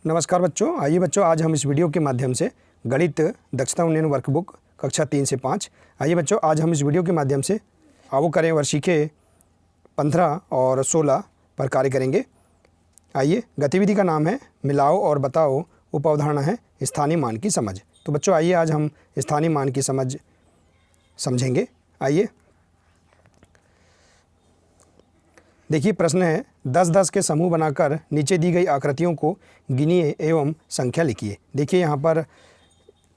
नमस्कार बच्चों। आइए बच्चों, आज हम इस वीडियो के माध्यम से गणित दक्षता उन्नयन वर्कबुक कक्षा 3 से 5। आइए बच्चों, आज हम इस वीडियो के माध्यम से आओ करें वर्षीके 15 और 16 पर कार्य करेंगे। आइए, गतिविधि का नाम है मिलाओ और बताओ, उप अवधारणा है स्थानीय मान की समझ। तो बच्चों आइए, आज हम स्थानीय मान की समझ समझेंगे। आइए देखिए, प्रश्न है 10-10 के समूह बनाकर नीचे दी गई आकृतियों को गिनिए एवं संख्या लिखिए। देखिए, यहाँ पर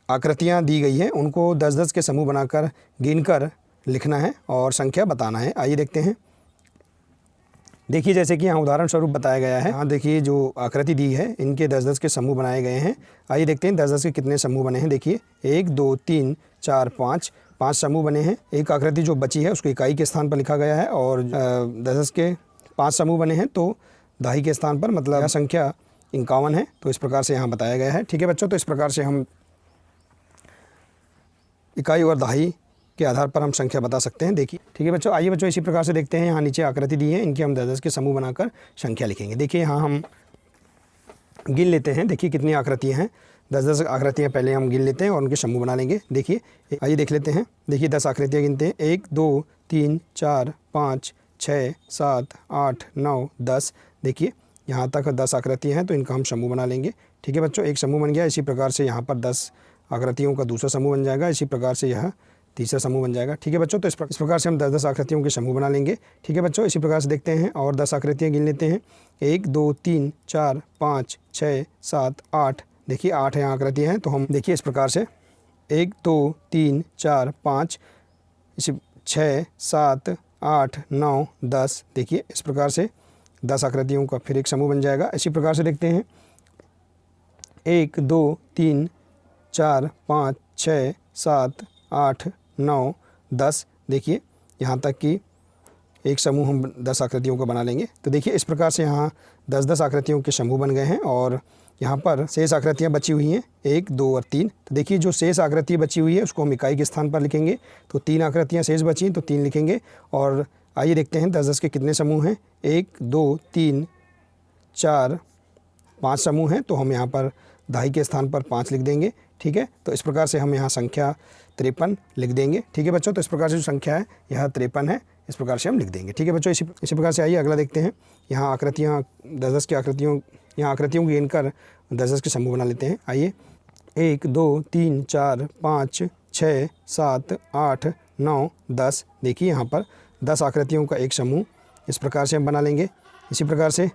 आकृतियाँ दी गई हैं, उनको 10-10 के समूह बनाकर गिनकर लिखना है और संख्या बताना है। आइए देखते हैं। देखिए, जैसे कि यहाँ उदाहरण स्वरूप बताया गया है। यहाँ देखिए, जो आकृति दी है इनके 10-10 के समूह बनाए गए हैं। आइए देखते हैं 10-10 के कितने समूह बने हैं। देखिए 1 2 3 4 5 समूह बने हैं। एक आकृति जो बची है उसको इकाई के स्थान पर लिखा गया है और 10-10 के 5 समूह बने हैं तो दहाई के स्थान पर, मतलब यह संख्या 51 है। तो इस प्रकार से यहाँ बताया गया है। ठीक है बच्चों, तो इस प्रकार से हम इकाई और दहाई के आधार पर हम संख्या बता सकते हैं। देखिए, ठीक है बच्चों। आइए बच्चों, इसी प्रकार से देखते हैं। यहाँ नीचे आकृति दी है, इनके हम 10-10 के समूह बनाकर संख्या लिखेंगे। देखिए, यहाँ हम गिन लेते हैं। देखिए कितनी आकृतियाँ हैं, 10-10 आकृतियाँ पहले हम गिन लेते हैं और उनके समूह बना लेंगे। देखिए, आइए देख लेते हैं। देखिए 10 आकृतियाँ गिनते हैं। 1 2 3 4 5 6 7 8 9 10। देखिए यहाँ तक 10 आकृतियाँ हैं तो इनका हम समूह बना लेंगे। ठीक है बच्चों, एक समूह बन गया। इसी प्रकार से यहाँ पर 10 आकृतियों का दूसरा समूह बन जाएगा। इसी प्रकार से यह तीसरा समूह बन जाएगा। ठीक है बच्चों, तो इस प्रकार से हम 10-10 आकृतियों के समूह बना लेंगे। ठीक है बच्चों, इसी प्रकार से देखते हैं और 10 आकृतियाँ गिन लेते हैं। 1 2 3 4 5 6 7 8। देखिए 8 यहाँ आकृतियाँ हैं तो हम देखिए इस प्रकार से 1 2 3 4 5 इसी 6 7 8 9 10। देखिए इस प्रकार से 10 आकृतियों का फिर एक समूह बन जाएगा। इसी प्रकार से देखते हैं 1 2 3 4 5 6 7 8 9 10। देखिए यहाँ तक कि एक समूह हम 10 आकृतियों का बना लेंगे। तो देखिए इस प्रकार से यहाँ 10-10 आकृतियों के समूह बन गए हैं और यहाँ पर शेष आकृतियाँ बची हुई हैं 1 2 और 3। तो देखिए जो शेष आकृति बची हुई है उसको हम इकाई के स्थान पर लिखेंगे। तो 3 आकृतियाँ शेष बची हैं तो 3 लिखेंगे। और आइए देखते हैं 10-10 के कितने समूह हैं। 1 2 3 4 5 समूह हैं तो हम यहाँ पर दहाई के स्थान पर 5 लिख देंगे। ठीक है, तो इस प्रकार से हम यहाँ संख्या 53 लिख देंगे। ठीक है बच्चों, तो इस प्रकार से जो संख्या है यह 53 है। इस प्रकार से हम लिख देंगे। ठीक है बच्चों, इसी प्रकार से आइए अगला देखते हैं। यहाँ आकृतियाँ 10-10 की आकृतियों को गिनकर 10-10 के समूह बना लेते हैं। आइए 1 2 3 4 5 6 7 8 9 10। देखिए यहाँ पर 10 आकृतियों का एक समूह इस प्रकार से हम बना लेंगे। इसी प्रकार से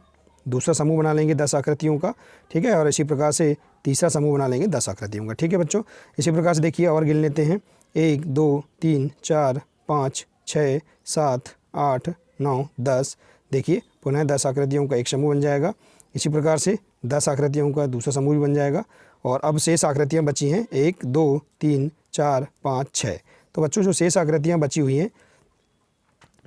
दूसरा समूह बना लेंगे 10 आकृतियों का। ठीक है, और इसी प्रकार से तीसरा समूह बना लेंगे 10 आकृतियों का। ठीक है बच्चों, इसी प्रकार से देखिए और गिन लेते हैं। 1 2 3 4 5 6 7 8 9 10। देखिए पुनः 10 आकृतियों का एक समूह बन जाएगा। इसी प्रकार से 10 आकृतियों का दूसरा समूह भी बन जाएगा। और अब शेष आकृतियाँ बची हैं 1 2 3 4 5 6। तो बच्चों जो शेष आकृतियाँ बची हुई हैं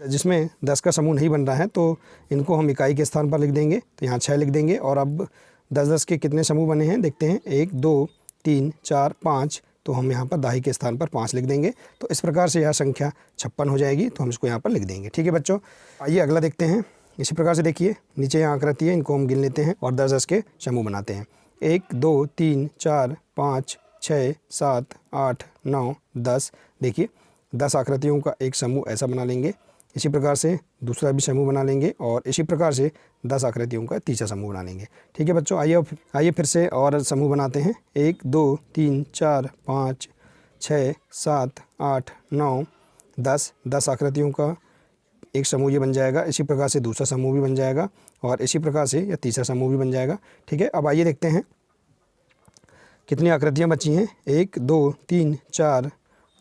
जिसमें 10 का समूह नहीं बन रहा है तो इनको हम इकाई के स्थान पर लिख देंगे। तो यहाँ 6 लिख देंगे। और अब 10-10 के कितने समूह बने हैं देखते हैं। 1 2 3 4 5। तो हम यहाँ पर दहाई के स्थान पर 5 लिख देंगे। तो इस प्रकार से यह संख्या 56 हो जाएगी। तो हम इसको यहाँ पर लिख देंगे। ठीक है बच्चों, आइए अगला देखते हैं। इसी प्रकार से देखिए नीचे यहाँ आकृति है, इनको हम गिन लेते हैं और 10-10 के समूह बनाते हैं। 1 2 3 4 5 6 7 8 9 10। देखिए 10 आकृतियों का एक समूह ऐसा बना लेंगे। इसी प्रकार से दूसरा भी समूह बना लेंगे और इसी प्रकार से 10 आकृतियों का तीसरा समूह बना लेंगे। ठीक है बच्चों, आइए फिर से और समूह बनाते हैं। 1 2 3 4 5 6 7 8 9 10। 10 आकृतियों का एक समूह ये बन जाएगा। इसी प्रकार से दूसरा समूह भी बन जाएगा और इसी प्रकार से यह तीसरा समूह भी बन जाएगा। ठीक है, अब आइए देखते हैं कितनी आकृतियाँ बची हैं। 1 2 3 4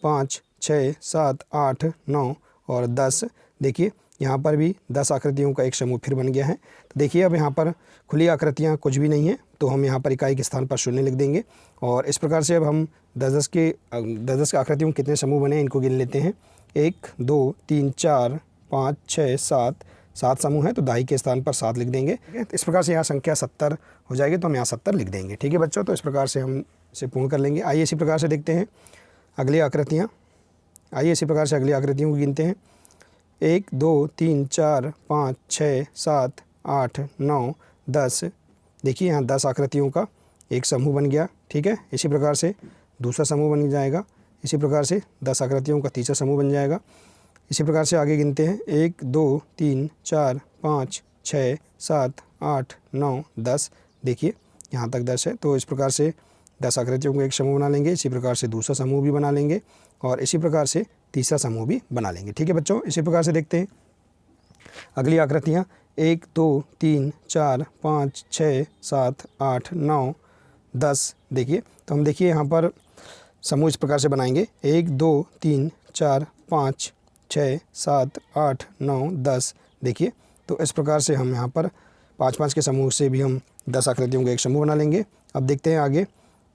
5 6 7 8 9 और 10। देखिए यहाँ पर भी 10 आकृतियों का एक समूह फिर बन गया है। तो देखिए अब यहाँ पर खुली आकृतियाँ कुछ भी नहीं है तो हम यहाँ पर इकाई के स्थान पर 0 लिख देंगे। और इस प्रकार से अब हम 10-10 के आकृतियों के कितने समूह बने इनको गिन लेते हैं। 1 2 3 4 5 6 7 समूह है तो दहाई के स्थान पर 7 लिख देंगे। इस प्रकार से यहाँ संख्या 70 हो जाएगी तो हम यहाँ 70 लिख देंगे। ठीक है बच्चों, तो इस प्रकार से हम इसे पूर्ण कर लेंगे। आइए इसी प्रकार से देखते हैं अगली आकृतियाँ। आइए इसी प्रकार से अगली आकृतियों को गिनते हैं। 1 2 3 4 5 6 7 8 9 10। देखिए यहाँ 10 आकृतियों का एक समूह बन गया, ठीक है। इसी प्रकार से दूसरा समूह बन जाएगा, इसी प्रकार से 10 आकृतियों का तीसरा समूह बन जाएगा। इसी प्रकार से आगे गिनते हैं 1 2 3 4 5 6 7 8 9 10। देखिए यहाँ तक 10 है, तो इस प्रकार से 10 आकृतियों को एक समूह बना लेंगे। इसी प्रकार से दूसरा समूह भी बना लेंगे और इसी प्रकार से तीसरा समूह भी बना लेंगे, ठीक है बच्चों। इसी प्रकार से देखते हैं अगली आकृतियाँ 1 2 3 4 5 6 7 8 9 10। देखिए तो हम देखिए यहाँ पर समूह इस प्रकार से बनाएंगे 1 2 3 4 5 6 7 8 9 10। देखिए तो इस प्रकार से हम यहाँ पर 5-5 के समूह से भी हम 10 आकृतियों का एक समूह बना लेंगे। अब देखते हैं आगे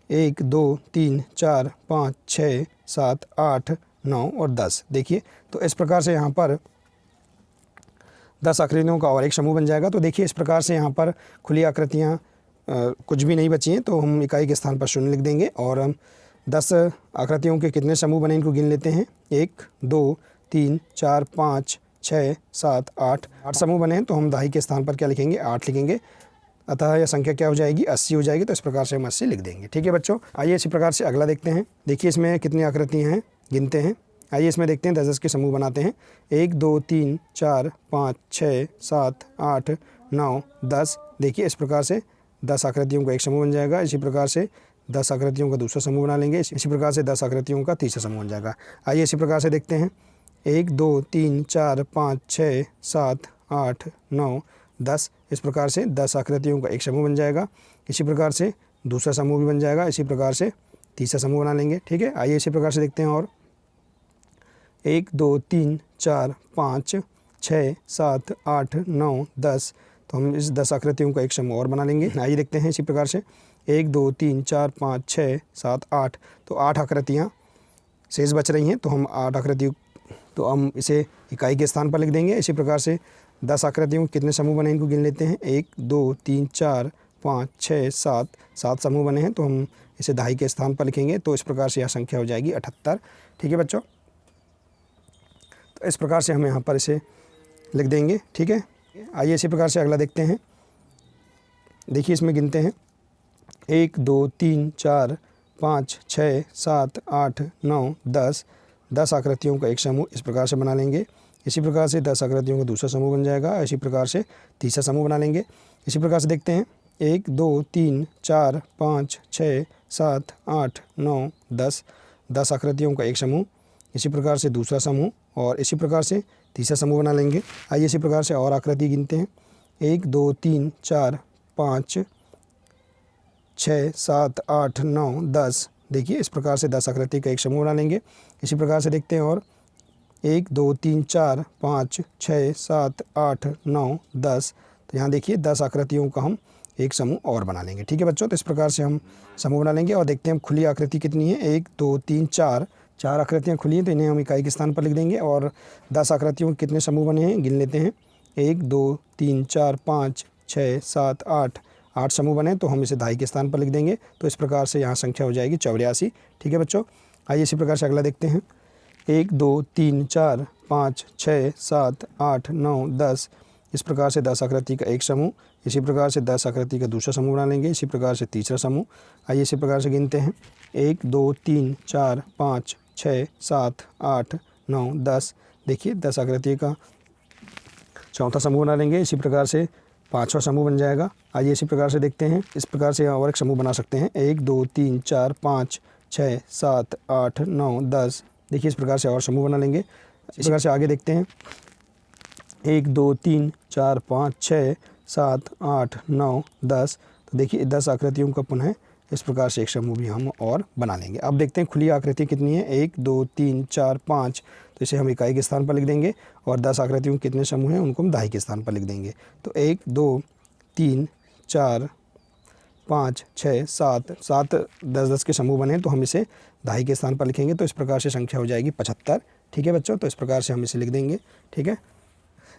1 2 3 4 5 6 7 8 9 और 10। देखिए तो इस प्रकार से यहाँ पर 10 आकृतियों का और एक समूह बन जाएगा। तो देखिए इस प्रकार से यहाँ पर खुली आकृतियाँ कुछ भी नहीं बची हैं, तो हम इकाई के स्थान पर 0 लिख देंगे और हम 10 आकृतियों के कितने समूह बने इनको गिन लेते हैं। 1 2 3 4 5 6 7 8 समूह बने हैं, तो हम दाही के स्थान पर क्या लिखेंगे 8 लिखेंगे। अतः यह संख्या क्या हो जाएगी 80 हो जाएगी। तो इस प्रकार से हम 80 लिख देंगे, ठीक है बच्चों। आइए इसी प्रकार से अगला देखते हैं। देखिए इसमें कितनी आकृतियाँ हैं गिनते हैं। आइए इसमें देखते हैं 10-10 के समूह बनाते हैं। 1 2 3 4 5 6 7 8 9 10। देखिए इस प्रकार से 10 आकृतियों का एक समूह बन जाएगा। इसी प्रकार से 10 आकृतियों का दूसरा समूह बना लेंगे। इसी प्रकार से 10 आकृतियों का तीसरा समूह बन जाएगा। आइए इसी प्रकार से देखते हैं 1 2 3 4 5 6 7 8 9 10। इस प्रकार से 10 आकृतियों का एक समूह बन जाएगा। इसी प्रकार से दूसरा समूह भी बन जाएगा। इसी प्रकार से तीसरा समूह बना लेंगे, ठीक है। आइए इसी प्रकार से देखते हैं और 1 2 3 4 5 6 7 8 9 10। तो हम इस 10 आकृतियों का एक समूह और बना लेंगे। आइए देखते हैं इसी प्रकार से 1 2 3 4 5 6 7 8। तो 8 आकृतियाँ शेष बच रही हैं, तो हम 8 आकृतियों तो हम इसे इकाई के स्थान पर लिख देंगे। इसी प्रकार से 10 आकृतियों के कितने समूह बने इनको गिन लेते हैं। 1 2 3 4 5 6 7 समूह बने हैं, तो हम इसे दहाई के स्थान पर लिखेंगे। तो इस प्रकार से यह संख्या हो जाएगी 78, ठीक है बच्चों। तो इस प्रकार से हम यहाँ पर इसे लिख देंगे, ठीक है। आइए इसी प्रकार से अगला देखते हैं। देखिए इसमें गिनते हैं 1 2 3 4 5 6 7 8 9 10। 10 आकृतियों का एक समूह इस प्रकार से बना लेंगे। इसी प्रकार से 10 आकृतियों का दूसरा समूह बन जाएगा। इसी प्रकार से तीसरा समूह बना लेंगे। इसी प्रकार से देखते हैं 1 2 3 4 5 6 7 8 9 10। 10 आकृतियों का एक समूह, इसी प्रकार से दूसरा समूह और इसी प्रकार से तीसरा समूह बना लेंगे। आइए इसी प्रकार से और आकृति गिनते हैं 1 2 3 4 5 6 7 8 9 10। देखिए इस प्रकार से 10 आकृति का एक समूह बना लेंगे। इसी प्रकार से देखते हैं और 1 2 3 4 5 6 7 8 9 10। तो यहाँ देखिए 10 आकृतियों का हम एक समूह और बना लेंगे, ठीक है बच्चों। तो इस प्रकार से हम समूह बना लेंगे और देखते हैं खुली आकृति कितनी है। 1 2 3 4 आकृतियाँ खुली हैं, तो इन्हें हम इकाई के स्थान पर लिख देंगे। और 10 आकृतियों के कितने समूह बने हैं गिन लेते हैं। 1 2 3 4 5 6 7 8 समूह बने, तो हम इसे दहाई के स्थान पर लिख देंगे। तो इस प्रकार से यहाँ संख्या हो जाएगी 84, ठीक है बच्चों। आइए इसी प्रकार से अगला देखते हैं। 1 2 3 4 5 6 7 8 9 10। इस प्रकार से 10 आकृति का एक समूह, इसी प्रकार से 10 आकृति का दूसरा समूह बना लेंगे। इसी प्रकार से तीसरा समूह। आइए इसी प्रकार से गिनते हैं 1 2 3 4 5 6 7 8 9 10। देखिए 10 आकृति का चौथा समूह बना लेंगे। इसी प्रकार से 5वां समूह बन जाएगा। आइए इसी प्रकार से देखते हैं। इस प्रकार से और एक समूह बना सकते हैं 1 2 3 4 5 6 7 8 9 10। देखिए इस प्रकार से और समूह बना लेंगे। इस प्रकार से आगे देखते हैं 1 2 3 4 5 6 7 8 9 10। तो देखिए 10 आकृतियों का पुनः इस प्रकार से एक समूह भी हम और बना लेंगे। अब देखते हैं खुली आकृति कितनी है। 1 2 3 4 5। तो इसे हम इकाई के स्थान पर लिख देंगे और 10 आकृतियों के कितने समूह हैं उनको हम दहाई के स्थान पर लिख देंगे। तो 1 2 3 4 5 6 7 10 के समूह बने, तो हम इसे दहाई के स्थान पर लिखेंगे। तो इस प्रकार से संख्या हो जाएगी 75, ठीक है बच्चों। तो इस प्रकार से हम इसे लिख देंगे, ठीक है।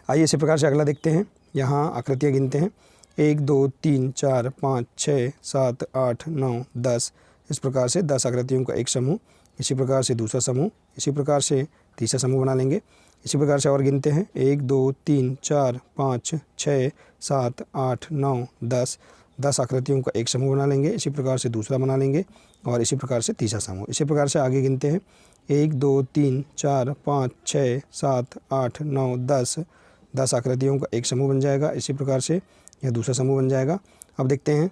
आइए इसी प्रकार से अगला देखते हैं। यहाँ आकृतियाँ गिनते हैं 1 2 3 4 5 6 7 8 9 10। इस प्रकार से 10 आकृतियों का एक समूह, इसी प्रकार से दूसरा समूह, इसी प्रकार से तीसरा समूह बना लेंगे। इसी प्रकार से और गिनते हैं 1 2 3 4 5 6 7 8 9 10। 10 आकृतियों का एक समूह बना लेंगे। इसी प्रकार से दूसरा बना लेंगे और इसी प्रकार से तीसरा समूह। इसी प्रकार से आगे गिनते हैं 1 2 3 4 5 6 7 8 9 10। 10 आकृतियों का एक समूह बन जाएगा। इसी प्रकार से यह दूसरा समूह बन जाएगा। अब देखते हैं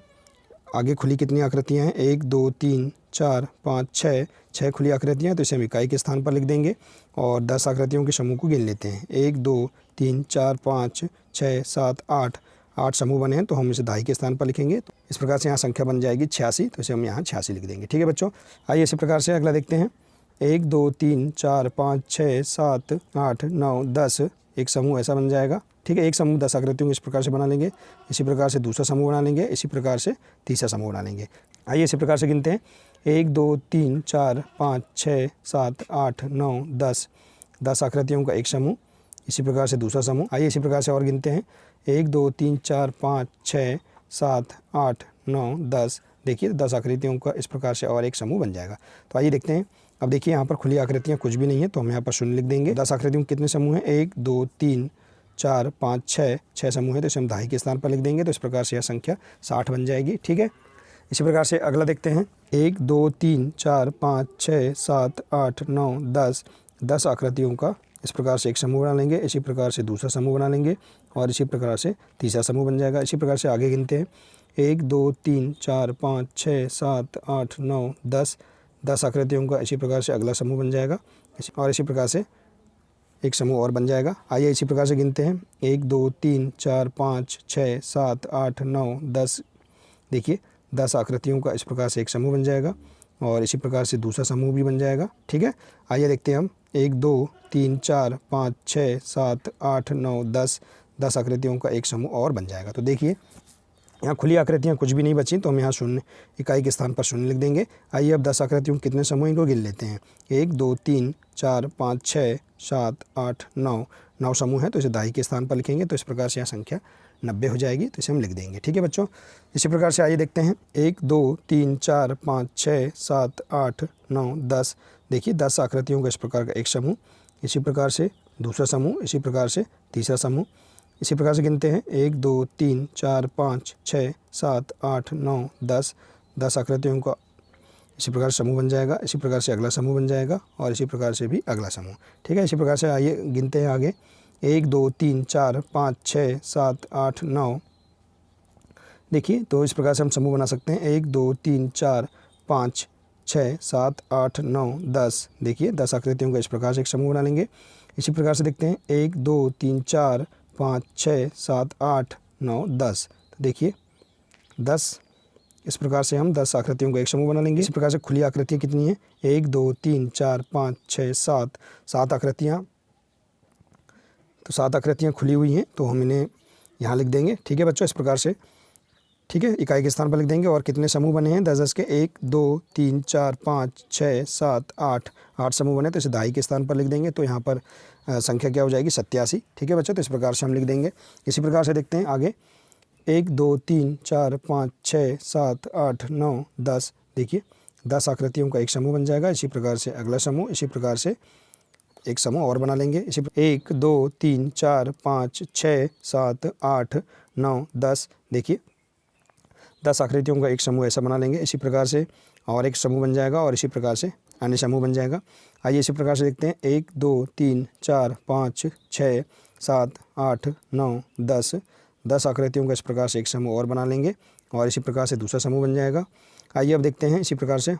आगे खुली कितनी आकृतियाँ हैं। 1 2 3 4 5 6 6 खुली आकृतियाँ, तो इसे हम इकाई के स्थान पर लिख देंगे और 10 आकृतियों के समूह को गिन लेते हैं। 1 2 3 4 5 6 7 8 8 समूह बने हैं, तो हम इसे दहाई के स्थान पर लिखेंगे। तो इस प्रकार से यहाँ संख्या बन जाएगी 86, तो इसे हम यहाँ 86 लिख देंगे। ठीक है बच्चों, आइए इसी प्रकार से अगला देखते हैं। 1 2 3 4 5 6 7 8 9 10 एक समूह ऐसा बन जाएगा। ठीक है, एक समूह 10 आकृतियों को इस प्रकार से बना लेंगे। इसी प्रकार से दूसरा समूह बना लेंगे। इसी प्रकार से तीसरा समूह बना लेंगे। आइए इसी प्रकार से गिनते हैं। 1 2 3 4 5 6 7 8 9 10 10 आकृतियों का एक समूह। इसी प्रकार से दूसरा समूह। आइए इसी प्रकार से और गिनते हैं। 1 2 3 4 5 6 7 8 9 10 देखिए 10 आकृतियों का इस प्रकार से और एक समूह बन जाएगा। तो आइए देखते हैं। अब देखिए यहाँ पर खुली आकृतियाँ कुछ भी नहीं है, तो हम यहाँ पर शून्य लिख देंगे। 10 आकृतियों के कितने समूह हैं? 1 2 3 4 5 6 समूह है, तो इसे हम दहाई के स्थान पर लिख देंगे। तो इस प्रकार से यह संख्या 60 बन जाएगी। ठीक है, इसी प्रकार से अगला देखते हैं। 1 2 3 4 5 6 7 8 9 10 10 आकृतियों का इस प्रकार से एक समूह बना लेंगे। इसी प्रकार से दूसरा समूह बना लेंगे और इसी प्रकार से तीसरा समूह बन जाएगा। इसी प्रकार से आगे गिनते हैं। 1 2 3 4 5 6 7 8 9 10 10 आकृतियों का इसी प्रकार से अगला समूह बन जाएगा और इसी प्रकार से एक समूह और बन जाएगा। आइए इसी प्रकार से गिनते हैं। 1 2 3 4 5 6 7 8 9 10 देखिए 10 आकृतियों का इस प्रकार से एक समूह बन जाएगा और इसी प्रकार से दूसरा समूह भी बन जाएगा। ठीक है, आइए देखते हैं हम। 1 2 3 4 5 6 7 8 9 10 10 आकृतियों का एक समूह और बन जाएगा। तो देखिए यहाँ खुली आकृतियाँ कुछ भी नहीं बची, तो हम यहाँ शून्य इकाई के स्थान पर शून्य लिख देंगे। आइए अब 10 आकृतियों के कितने समूह इनको गिन लेते हैं। 1 2 3 4 5 6 7 8 9 समूह है, तो इसे दहाई के स्थान पर लिखेंगे। तो इस प्रकार से यहाँ संख्या 90 हो जाएगी, तो इसे हम लिख देंगे। ठीक है बच्चों, इसी प्रकार से आइए देखते हैं। 1 2 3 4 5 6 7 8 9 10 देखिए 10 आकृतियों का इस प्रकार का एक समूह। इसी प्रकार से दूसरा समूह, इसी प्रकार से तीसरा समूह। इसी प्रकार से गिनते हैं। 1 2 3 4 5 6 7 8 9 10 10 आकृतियों का इसी प्रकार समूह बन जाएगा। इसी प्रकार से अगला समूह बन जाएगा और इसी प्रकार से भी अगला समूह। ठीक है, इसी प्रकार से आइए गिनते हैं आगे। 1 2 3 4 5 6 7 8 9 देखिए, तो इस प्रकार से हम समूह बना सकते हैं। 1 2 3 4 5 6 7 8 9 10 देखिए 10 आकृतियों का इस प्रकार से एक समूह बना लेंगे। इसी प्रकार से देखते हैं। 1 2 3 4 5 6 7 8 9 10 तो देखिए 10 इस प्रकार से हम 10 आकृतियों का एक समूह बना लेंगे। इसी प्रकार से खुली आकृतियाँ कितनी हैं? 1 2 3 4 5 6 7 आकृतियाँ, तो 7 आकृतियाँ खुली हुई हैं, तो हम इन्हें यहाँ लिख देंगे। ठीक है बच्चों, इस प्रकार से ठीक है इकाई के स्थान पर लिख देंगे। और कितने समूह बने हैं? 10 के 1 2 3 4 5 6 7 8 समूह बने, तो इसे दहाई के स्थान पर लिख देंगे। तो यहाँ पर संख्या क्या हो जाएगी? 87। ठीक है बच्चों, तो इस प्रकार से हम लिख देंगे। इसी प्रकार से देखते हैं आगे। 1 2 3 4 5 6 7 8 9 10 देखिए 10 आकृतियों का एक समूह बन जाएगा। इसी प्रकार से अगला समूह, इसी प्रकार से एक समूह और बना लेंगे। इसी 1 2 3 4 5 6 7 8 9 10 देखिए 10 आकृतियों का एक समूह ऐसा बना लेंगे। इसी प्रकार से और एक समूह बन जाएगा और इसी प्रकार से अन्य समूह बन जाएगा। आइए इसी प्रकार से देखते हैं। 1 2 3 4 5 6 7 8 9 10 आकृतियों का इस प्रकार से एक समूह और बना लेंगे और इसी प्रकार से दूसरा समूह बन जाएगा। आइए अब देखते हैं। इसी प्रकार से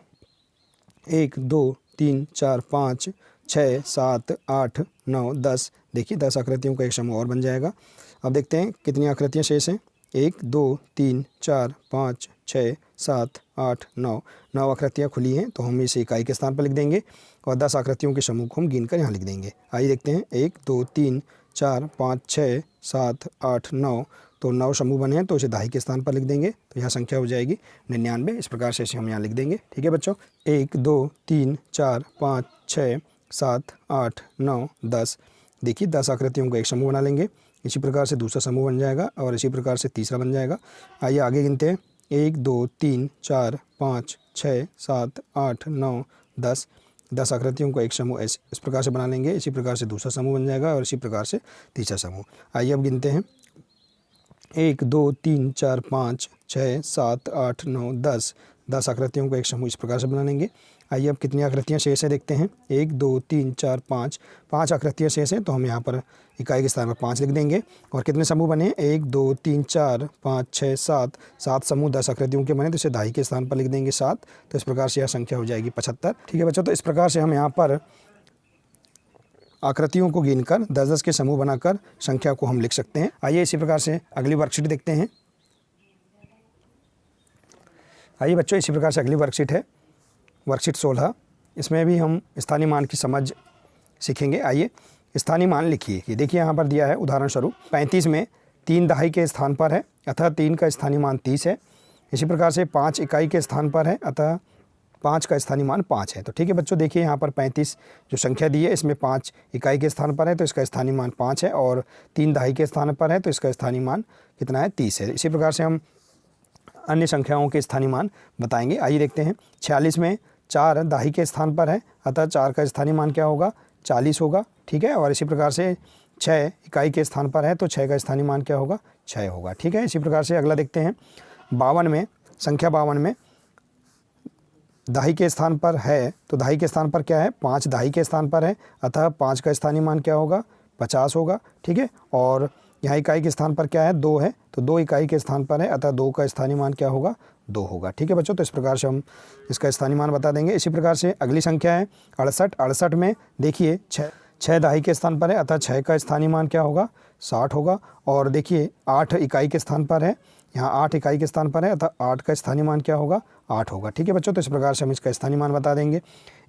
1 2 3 4 5 6 7 8 9 10 देखिए 10 आकृतियों का एक समूह और बन जाएगा। अब देखते हैं कितनी आकृतियाँ शेष हैं। 1 2 3 4 5 6 7 8 9 आकृतियाँ खुली हैं, तो हम इसे इकाई के स्थान पर लिख देंगे और 10 आकृतियों के समूह को हम गिनकर यहाँ लिख देंगे। आइए देखते हैं। 1 2 3 4 5 6 7 8 9 तो 9 समूह बने हैं, तो इसे दहाई के स्थान पर लिख देंगे। तो यहाँ संख्या हो जाएगी 99। इस प्रकार से इसे हम यहाँ लिख देंगे। ठीक है बच्चों, 1 2 3 4 5 6 7 8 9 10 देखिए 10 आकृतियों का एक समूह बना लेंगे। इसी प्रकार से दूसरा समूह बन जाएगा और इसी प्रकार से तीसरा बन जाएगा। आइए आगे गिनते हैं। 1 2 3 4 5 6 7 8 9 10 आकृतियों का एक समूह इस प्रकार से बना लेंगे। इसी प्रकार से दूसरा समूह बन जाएगा और इसी प्रकार से तीसरा समूह। आइए अब गिनते हैं। 1 2 3 4 5 6, 7, 8, 9, 10। 10 आकृतियों को एक समूह इस प्रकार से बना लेंगे। आइए अब कितनी आकृतियाँ शेष है देखते हैं। 1, 2, 3, 4, 5। 5 आकृतियाँ शेष हैं, तो हम यहाँ पर इकाई के स्थान पर 5 लिख देंगे। और कितने समूह बने? 1, 2, 3, 4, 5, 6, 7। 7 समूह 10 आकृतियों के बने, तो इसे दाई के स्थान पर लिख देंगे 7। तो इस प्रकार से यह संख्या हो जाएगी 75। ठीक है बच्चों, तो इस प्रकार से हम यहाँ पर आकृतियों को गिनकर 10-10 के समूह बनाकर संख्या को हम लिख सकते हैं। आइए इसी प्रकार से अगली वर्कशीट देखते हैं। आइए बच्चों, इसी प्रकार से अगली वर्कशीट है वर्कशीट 16। इसमें भी हम स्थानीय मान की समझ सीखेंगे। आइए स्थानीय मान लिखिए। ये देखिए यहाँ पर दिया है उदाहरण स्वरूप 35 में 3 दहाई के स्थान पर है, अतः 3 का स्थानीय मान 30 है। इसी प्रकार से 5 इकाई के स्थान पर है, अतः 5 का स्थानीय मान 5 है। तो ठीक है बच्चों, देखिए यहाँ पर 35 जो संख्या दी है इसमें 5 इकाई के स्थान पर है, तो इसका स्थानीय मान 5 है। और 3 दहाई के स्थान पर है, तो इसका स्थानीय मान कितना है? 30 है। इसी प्रकार से हम अन्य संख्याओं के स्थानीय मान बताएंगे। आइए देखते हैं। 46 में 4 दहाई के स्थान पर है, अतः 4 का स्थानीय मान क्या होगा? 40 होगा। ठीक है। और इसी प्रकार से 6 इकाई के स्थान पर है, तो 6 का स्थानीय मान क्या होगा? 6 होगा। ठीक है। इसी प्रकार से अगला देखते हैं। 52 में संख्या 52 में दहाई के स्थान पर है, तो दहाई के स्थान पर क्या है? 5 दहाई के स्थान पर है, अतः 5 का स्थानीय मान क्या होगा? 50 होगा। ठीक है। और यहाँ इकाई के स्थान पर क्या है? 2 है, तो 2 इकाई के स्थान पर है, अतः 2 का स्थानीय मान क्या होगा? 2 होगा। ठीक है बच्चों, तो इस प्रकार से हम इसका स्थानीय मान बता देंगे। इसी प्रकार से अगली संख्या है 68। 68 में देखिए 6 दहाई के स्थान पर है, अतः 6 का स्थानीय मान क्या होगा? 60 होगा। और देखिए 8 इकाई के स्थान पर है, यहाँ 8 इकाई के स्थान पर है, अतः 8 का स्थानीय मान क्या होगा? 8 होगा। ठीक है बच्चों, तो इस प्रकार से हम इसका स्थानीय मान बता देंगे।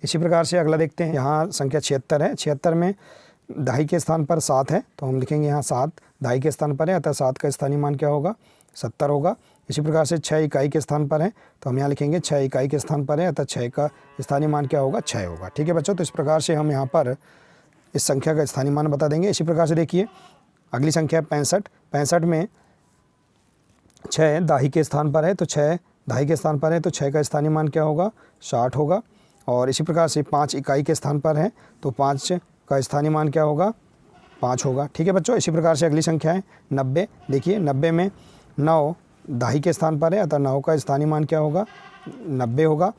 इसी प्रकार से अगला देखते हैं। यहाँ संख्या 76 है। 76 में दहाई के स्थान पर 7 है, तो हम लिखेंगे यहाँ 7 दहाई के स्थान पर है, अतः 7 का स्थानीय मान क्या होगा? 70 होगा। इसी प्रकार से 6 इकाई के स्थान पर है, तो हम यहाँ लिखेंगे 6 इकाई के स्थान पर है, अतः 6 का स्थानीय मान क्या होगा? 6 होगा। ठीक है बच्चों, तो इस प्रकार से हम यहाँ पर इस संख्या का स्थानीय मान बता देंगे। इसी प्रकार से देखिए अगली संख्या 65। 65 में 6 दहाई के स्थान पर है, तो 6 दहाई के स्थान पर है, तो 6 का स्थानीय मान क्या होगा? 60 होगा। और इसी प्रकार से 5 इकाई के स्थान पर है, तो 5 का स्थानीय मान क्या होगा? 5 होगा। ठीक है बच्चों, इसी प्रकार से अगली संख्या है 90। देखिए 90 में 9 दहाई के स्थान पर है, अतः 9 का स्थानीय मान क्या होगा? 90 होगा।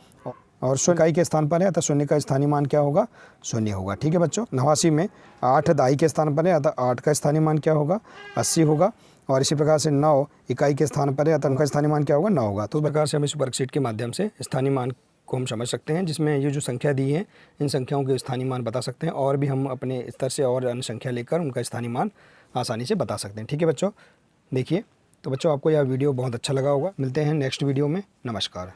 और 0 इकाई के स्थान पर है, अतः 0 का स्थानीय मान क्या होगा? 0 होगा। ठीक है बच्चों। 89 में 8 दहाई के स्थान पर है, अतः 8 का स्थानीय मान क्या होगा? 80 होगा। और इसी प्रकार से 9 इकाई के स्थान पर है, अतः उनका स्थानीय मान क्या होगा? 9 होगा। तो इस प्रकार से हम इस वर्कशीट के माध्यम से स्थानीय मान को हम समझ सकते हैं, जिसमें ये जो संख्या दी है इन संख्याओं के स्थानीय मान बता सकते हैं। और भी हम अपने स्तर से और अन्य संख्या लेकर उनका स्थानीय मान आसानी से बता सकते हैं। ठीक है बच्चों। देखिए तो बच्चों, आपको यह वीडियो बहुत अच्छा लगा होगा। मिलते हैं नेक्स्ट वीडियो में। नमस्कार।